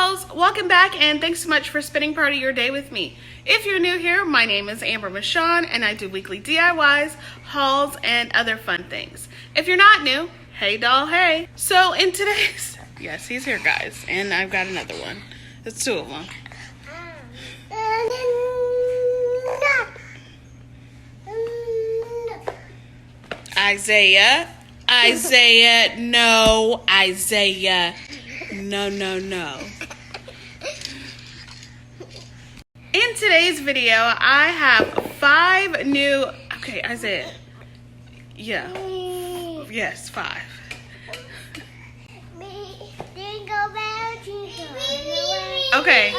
dolls, welcome back and thanks so much for spending part of your day with me. If you're new here, my name is Amber Michawn and I do weekly DIYs, hauls, and other fun things. If you're not new, hey doll, hey. So in today's, yes, he's here guys, and I've got another one. It's two of them. Isaiah, no, Isaiah, no. In today's video, I have 5 new, okay, Isaiah, yeah, yes, 5. Okay.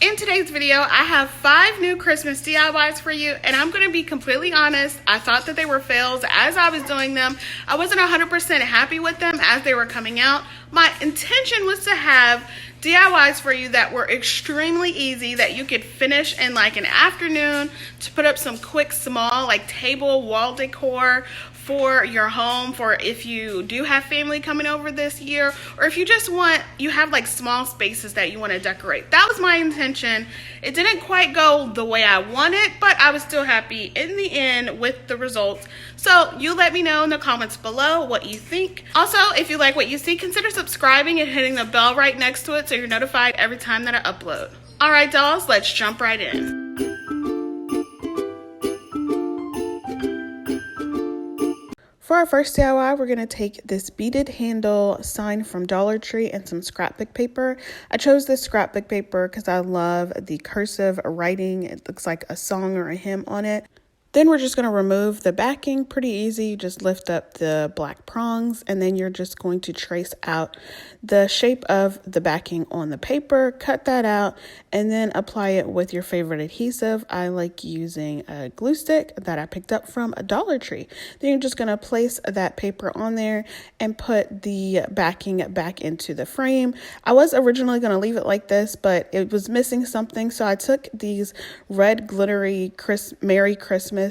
In today's video, I have 5 new Christmas DIYs for you, and I'm going to be completely honest. I thought that they were fails as I was doing them. I wasn't 100% happy with them as they were coming out. My intention was to have DIYs for you that were extremely easy, that you could finish in like an afternoon, to put up some quick, small, like table wall decor for your home, for if you do have family coming over this year, or if you just want, you have like small spaces that you want to decorate. That was my intention. It didn't quite go the way I wanted, but I was still happy in the end with the results. So you let me know in the comments below what you think. Also, if you like what you see, consider subscribing and hitting the bell right next to it so you're notified every time that I upload. All right, dolls, let's jump right in. For our first DIY, we're going to take this beaded handle sign from Dollar Tree and some scrapbook paper. I chose this scrapbook paper because I love the cursive writing. It looks like a song or a hymn on it. Then we're just going to remove the backing. Pretty easy. You just lift up the black prongs and then you're just going to trace out the shape of the backing on the paper, cut that out, and then apply it with your favorite adhesive. I like using a glue stick that I picked up from a Dollar Tree. Then you're just going to place that paper on there and put the backing back into the frame. I was originally going to leave it like this, but it was missing something, so I took these red glittery Merry Christmas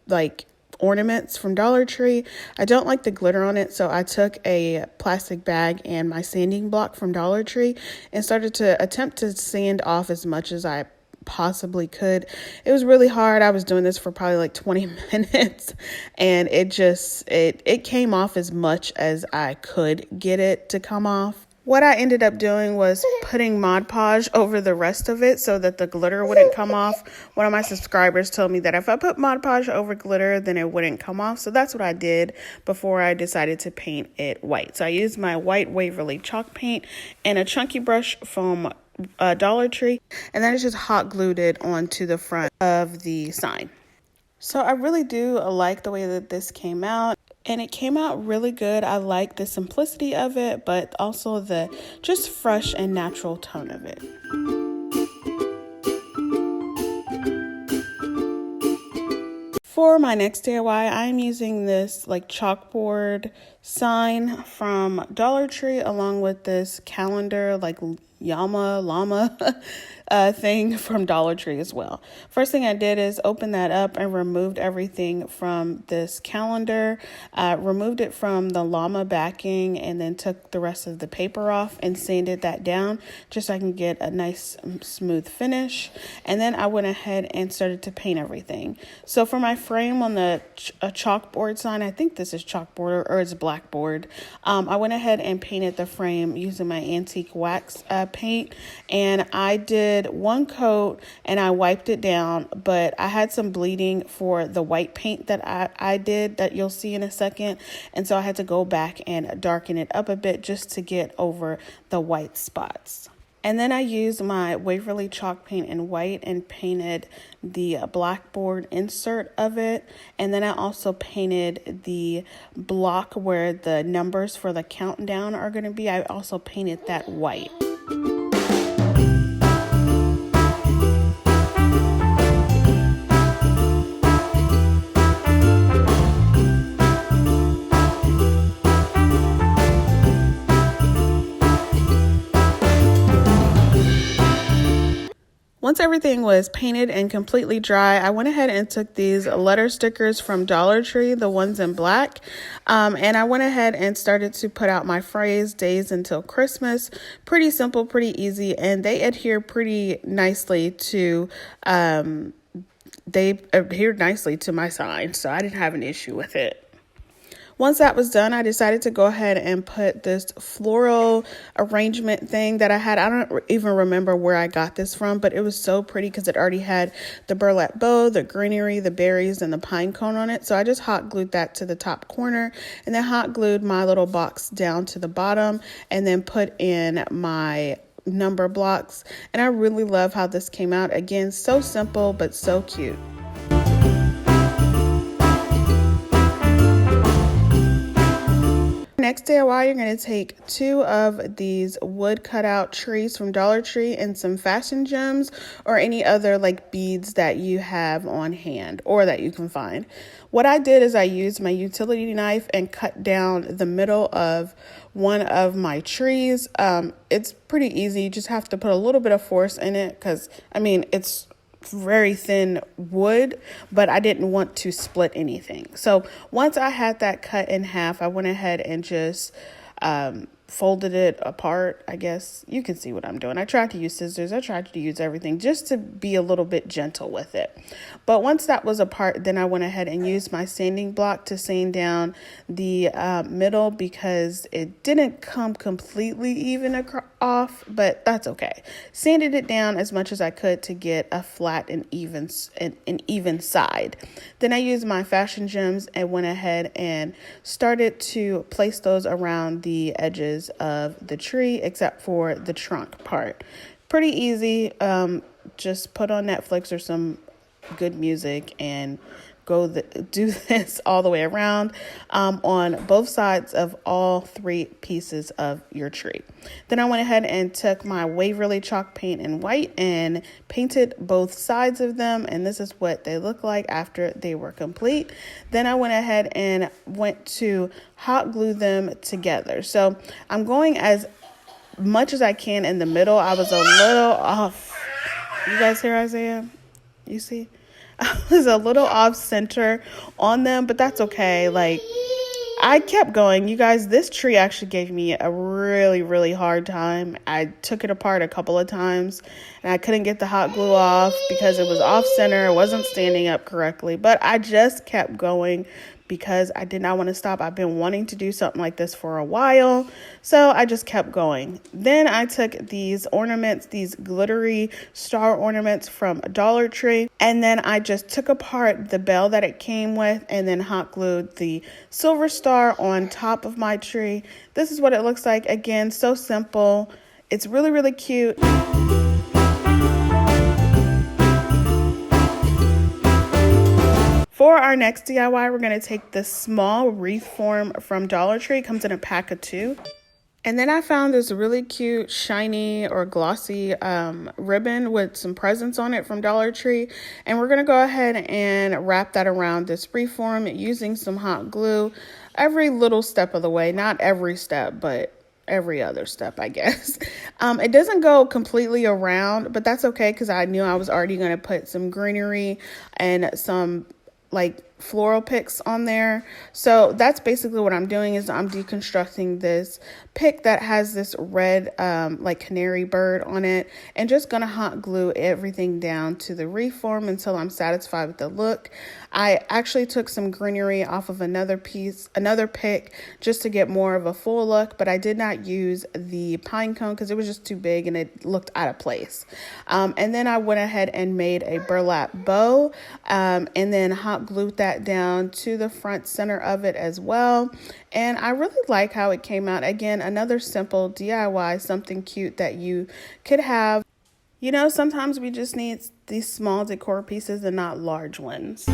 like ornaments from Dollar Tree. I don't like the glitter on it, so I took a plastic bag and my sanding block from Dollar Tree and started to attempt to sand off as much as I possibly could. It was really hard. I was doing this for probably like 20 minutes and it came off as much as I could get it to come off. What I ended up doing was putting Mod Podge over the rest of it so that the glitter wouldn't come off. One of my subscribers told me that if I put Mod Podge over glitter, then it wouldn't come off. So that's what I did before I decided to paint it white. So I used my white Waverly chalk paint and a chunky brush from Dollar Tree. And then I just hot glued it onto the front of the sign. So I really do like the way that this came out. And it came out really good. I like the simplicity of it, but also the just fresh and natural tone of it. For my next DIY, I'm using this like chalkboard sign from Dollar Tree along with this calendar like llama thing from Dollar Tree as well. First thing I did is open that up and removed everything from this calendar, removed it from the llama backing, and then took the rest of the paper off and sanded that down just so I can get a nice smooth finish. And then I went ahead and started to paint everything. So for my frame on the chalkboard sign, I think this is chalkboard or it's blackboard, I went ahead and painted the frame using my antique wax paint, and I did 1 coat and I wiped it down, but I had some bleeding for the white paint that I did that you'll see in a second, and so I had to go back and darken it up a bit just to get over the white spots. And then I used my Waverly chalk paint in white and painted the blackboard insert of it. And then I also painted the block where the numbers for the countdown are going to be. I also painted that white. Once everything was painted and completely dry, I went ahead and took these letter stickers from Dollar Tree, the ones in black, and I went ahead and started to put out my phrase, days until Christmas. Pretty simple, pretty easy, and they adhere pretty nicely to, my sign, so I didn't have an issue with it. Once that was done, I decided to go ahead and put this floral arrangement thing that I had. I don't even remember where I got this from, but it was so pretty because it already had the burlap bow, the greenery, the berries, and the pine cone on it. So I just hot glued that to the top corner and then hot glued my little box down to the bottom and then put in my number blocks. And I really love how this came out. Again, so simple, but so cute. Next DIY, you're going to take 2 of these wood cutout trees from Dollar Tree and some fashion gems or any other like beads that you have on hand or that you can find. What I did is I used my utility knife and cut down the middle of one of my trees. It's pretty easy. You just have to put a little bit of force in it because, I mean, it's very thin wood, but I didn't want to split anything. So once I had that cut in half, I went ahead and just folded it apart. I guess you can see what I'm doing. I tried to use scissors. I tried to use everything just to be a little bit gentle with it. But once that was apart, then I went ahead and used my sanding block to sand down the middle because it didn't come completely even off, but that's okay. Sanded it down as much as I could to get a flat and even side. Then I used my fashion gems and went ahead and started to place those around the edges of the tree except for the trunk part. Pretty easy. Just put on Netflix or some good music and do this all the way around on both sides of all 3 pieces of your tree. Then I went ahead and took my Waverly chalk paint in white and painted both sides of them, and this is what they look like after they were complete. Then I went ahead and went to hot glue them together. So I'm going as much as I can in the middle. I was a little off. You guys hear Isaiah? You see? I was a little off center on them, but that's okay. Like, I kept going. You guys, this tree actually gave me a really, really hard time. I took it apart a couple of times and I couldn't get the hot glue off because it was off center. It wasn't standing up correctly, but I just kept going because I did not want to stop. I've been wanting to do something like this for a while, so I just kept going. Then I took these ornaments, these glittery star ornaments from Dollar Tree, and then I just took apart the bell that it came with and then hot glued the silver star on top of my tree. This is what it looks like. Again, so simple. It's really, really cute. For our next DIY, we're going to take this small wreath form from Dollar Tree. It comes in a pack of 2. And then I found this really cute, shiny or glossy ribbon with some presents on it from Dollar Tree. And we're going to go ahead and wrap that around this wreath form using some hot glue every little step of the way. Not every step, but every other step, I guess. It doesn't go completely around, but that's okay because I knew I was already going to put some greenery and some like floral picks on there. So that's basically what I'm doing is I'm deconstructing this pick that has this red like canary bird on it and just gonna hot glue everything down to the wreath form until I'm satisfied with the look. I actually took some greenery off of another pick just to get more of a full look, but I did not use the pine cone because it was just too big and it looked out of place. And then I went ahead and made a burlap bow and then hot glued that down to the front center of it as well. And I really like how it came out. Again, another simple DIY, something cute that you could have. You know, sometimes we just need these small decor pieces and not large ones.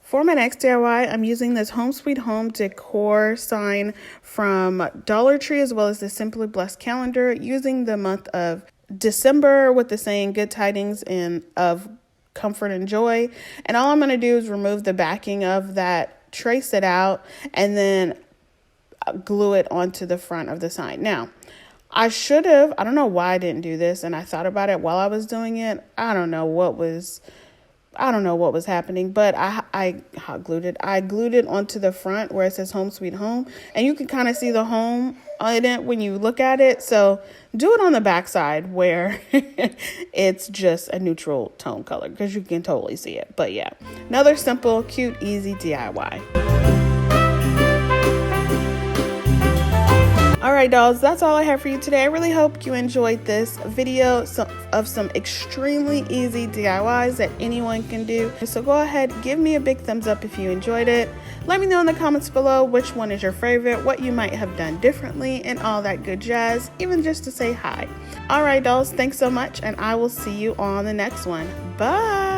For my next DIY, I'm using this Home Sweet Home decor sign from Dollar Tree as well as the Simply Blessed calendar using the month of December with the saying good tidings and of comfort and joy. And all I'm going to do is remove the backing of that, trace it out, and then glue it onto the front of the sign. Now, I don't know why I didn't do this, and I thought about it while I was doing it. I don't know what was happening, but I hot glued it. I glued it onto the front where it says Home Sweet Home, and you can kind of see the home in it when you look at it. So do it on the back side where it's just a neutral tone color, because you can totally see it. But yeah, another simple, cute, easy DIY. All right, dolls, that's all I have for you today. I really hope you enjoyed this video of some extremely easy DIYs that anyone can do. So go ahead, give me a big thumbs up if you enjoyed it. Let me know in the comments below which one is your favorite, what you might have done differently, and all that good jazz, even just to say hi. All right, dolls, thanks so much, and I will see you on the next one. Bye.